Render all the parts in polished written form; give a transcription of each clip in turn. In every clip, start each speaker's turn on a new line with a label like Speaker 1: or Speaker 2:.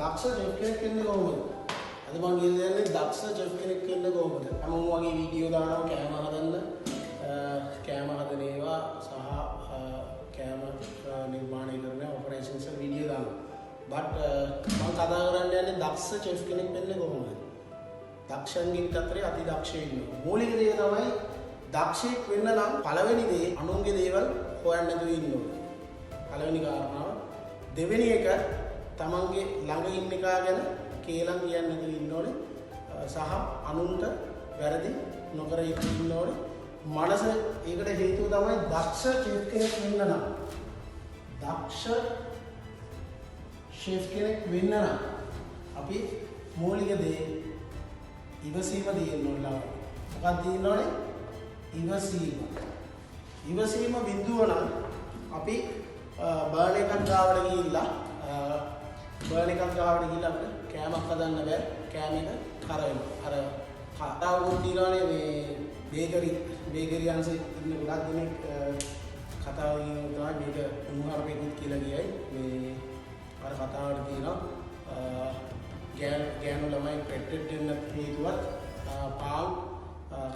Speaker 1: දක්ෂ chef කෙනෙක් වෙන්නේ කොහොමද? අද මම කියන්නේ දක්ෂ chef කෙනෙක් වෙන්න කොහොමද? හැමෝම වගේ වීඩියෝ දානවා කෑම හදන්න. කෑම හදන ඒවා සහ කෑම නිර්මාණය කරන ඔපරේෂන්ස් වල වීඩියෝ දානවා. but මම කතා කරන්න යන්නේ දක්ෂ chef කෙනෙක් වෙන්න කොහොමද? දක්ෂයන්ගෙන් අතරේ අති දක්ෂයෙක් ඉන්නවා. මූලික දේ තමයි දක්ෂයෙක් වෙන්න නම් පළවෙනි දේ අනුන්ගේ දේවල් හොයන්න නැතුව ඉන්න ඕනේ. පළවෙනි කාරණාව. දෙවෙනි එක තමන්ගේ ළඟ ඉන්න එක ගැන කේලම් කියන්නේ නැතුව ඉන්න ඕනේ. සහ අනුන්ට වැරදි නොකර ඉන්න ඕනේ. මනස ඒකට හේතුව තමයි දක්ෂ chef කෙනෙක් වෙන්න නම්. දක්ෂ chef කෙනෙක් වෙන්න නම් අපි මූලික දේ ඉවසීම තියෙන්න ඕනේ. මොකක්ද තියෙන්න ඕනේ? ඉවසීම. ඉවසීම බිඳුව නම් අපි බර්න් එකක් ගාවට ගිහිල්ලා අපිට කෑමක් හදන්න බෑ. කෑම එක කර වෙනවා. අර කතාවකුත් තියෙනවානේ මේ බේකරි අංශෙ ඉන්න ගොඩක් දෙනෙක් කතාව කියනවා මේක උණුහරුපෙකුත් කියලා කියයි. මේ අර කතාවට තියෙනවා ගෑනු ළමයි ප්‍රෙග්නන්ට් වෙන්න හේතුවත් පාන්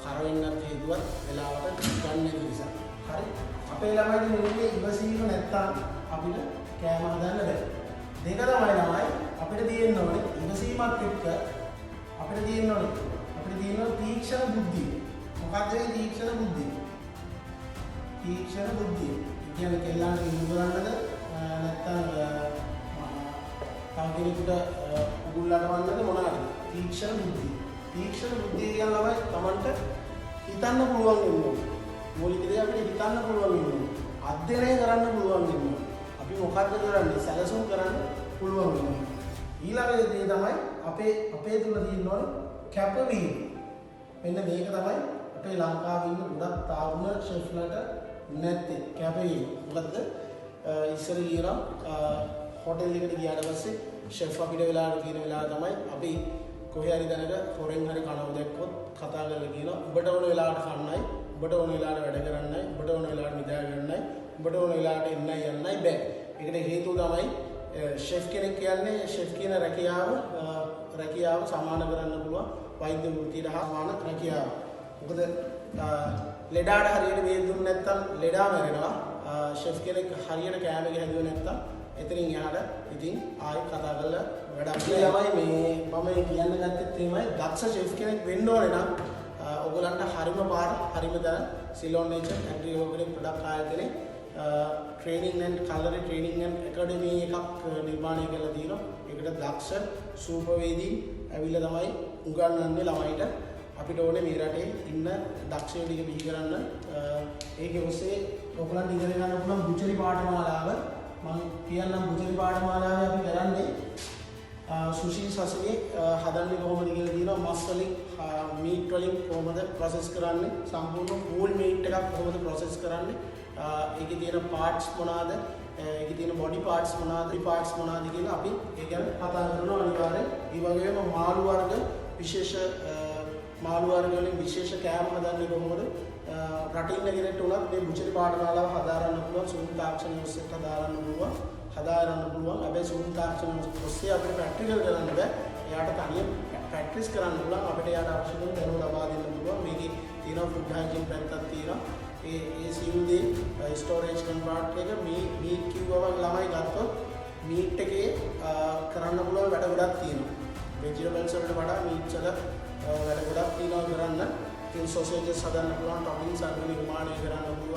Speaker 1: කර වෙන්නත් හේතුවත් වෙලාවට ගන්න නිසා. හරි. අපේ ළමයිගේ මුලින්ම ඉවසීම නැත්තම් අපිට කෑම හදන්න බැහැ. දෙක තමයි අපිට තියෙන්න ඕනේ ඉවසීමත් එක්ක අපිට තියෙන්න ඕනේ තීක්ෂණ බුද්ධිය. මොකක්ද මේ තීක්ෂණ බුද්ධිය? තීක්ෂණ බුද්ධිය. කියන්නේ කෙල්ලන්ට ඉන්න කරන්නද නැත්තම් තව කෙනෙකුට උගුල් අඩවන්නද මොනවාද? තීක්ෂණ බුද්ධිය. තීක්ෂණ බුද්ධිය කියන්නේ තමන්ට හිතන්න පුළුවන් වෙනවා. මූලික දේ අපිට හිතන්න පුළුවන් වෙනවා. අධ්‍යයනය කරන්න පුළුවන් වෙනවා. අපි මොකක්ද කරන්නේ? සැලසුම් කරන්න පුළුවන් වෙනවා. ඊළඟ දේ තමයි අපේ තුල තියෙන ඕනේ කැපවීම. මෙන්න මේක තමයි අපේ ලංකාවේ ඉන්න ගොඩක් තාරුණ ෂෙෆ්ලට නැත්තේ කැපවීම. මොකද්ද? ඉස්සර ගියනම් හෝටල් එකට ගියාට පස්සේ ෂෙෆ් අපිට වෙලාවට කියන වෙලාව තමයි අපි කොහේ හරි දැනක ෆොරෙන් හරි කනව දැක්කොත් කතා කරලා කියනවා උඹට ඕන වෙලාවට කන්නයි, උඹට ඕන වෙලාවට වැඩ කරන්නයි, උඹට ඕන වෙලාවට නිදා ගන්නයි, උඹට ඕන වෙලාවට එන්නයි යන්නයි බෑ. ඒකට හේතුව තමයි ෂෙෆ් කෙනෙක් කියන්නේ ෂෙෆ් කියන රැකියාව සමාන කරන්න පුළුවන් වෛද්‍ය වෘත්තියට හා සමාන රැකියාව. මොකද ලෙඩාට හරියට වේද දුන්නේ නැත්නම් ලෙඩා මැරෙනවා. ෂෙෆ් කෙනෙක් හරියට කෑම එක හැදුවේ නැත්නම් එතනින් එහාට ඉතින් ආයෙත් කතා කරලා වැඩක් නෑ. මේ මම කියන්න ගත්තෙත් එහෙමයි දක්ෂ ෂෙෆ් කෙනෙක් වෙන්න ඕනේ නම් ඔයගලන්ට හරිම පාර හරිම තැන Ceylon nature agri organic product ආයතනයේ training and culinary training and academy එකක් නිර්මාණය කරලා තියෙනවා. ඒකට දක්ෂ සූපවේදී ඇවිල්ලා තමයි උගන්වන්නේ ළමයිට. අපිට ඕනේ මේ රටේ ඉන්න දක්ෂයෝ ටික බිහි කරන්න. ඒකේ ඔස්සේ ඔයගලන්ට ඉගෙන ගන්න පුළුවන් බුචරි පාඨමාලාව. මම කියන්නම් බුචරි පාඨමාලාවේ අපි කරන්නේ සුෂී සසනේ හදන්නේ කොහොමද කියලා තියෙනවා. මස් වලින් මීට් වලින් කොහොමද ප්‍රොසෙස් කරන්නේ, සම්පූර්ණ හෝල් මීට් එකක් කොහොමද ප්‍රොසෙස් කරන්නේ, ඒකේ තියෙන පාර්ට්ස් මොනවාද, ඒකේ තියෙන බොඩි පාර්ට්ස් මොනවාද, පාර්ට්ස් මොනවාද කියලා අපි ඒ ගැන කතා කරනවා අනිවාර්යෙන්. ඒ වගේම මාළු වර්ග වලින් විශේෂ කෑම හදන්නේ කොහොමද, රටින් නැගෙනට උනත් මේ බුචරි පාඨමාලාව හදාරන්න පුළුවන්. සූම් තාක්ෂණය ඔස්සේ හදාරන්න පුළුවන්. හැබැයි සූම් තාක්ෂණය ඔස්සේ අපිට ප්‍රැක්ටිකල් කරන්න බෑ. එයාට තනියම ප්‍රැක්ටිස් කරන්න පුළුවන්. අපිට එයාට අවශ්‍ය කරන දැනුම ලබා දෙන්න පුළුවන්. මේකේ තියෙනවා ෆුඩ් හයිජීන් පැත්තක් තියෙනවා. ඒ සියලු දේ ස්ටෝරේජ් කන්ට්‍රාක්ට් එක මීට් කිව්වම ළමයි ගත්තොත් මීට් එකේ කරන්න පුළුවන් වැඩ ගොඩක් තියෙනවා. වෙජිටබල්ස් වලට වඩා මීට්ස් වල වැඩ ගොඩක් තියෙනවා කරන්න. ඉතින් සොසේජස් හදන්න පුළුවන්, ටොපින්ස් අනුව නිර්මාණය කරන්න පුළුවන්.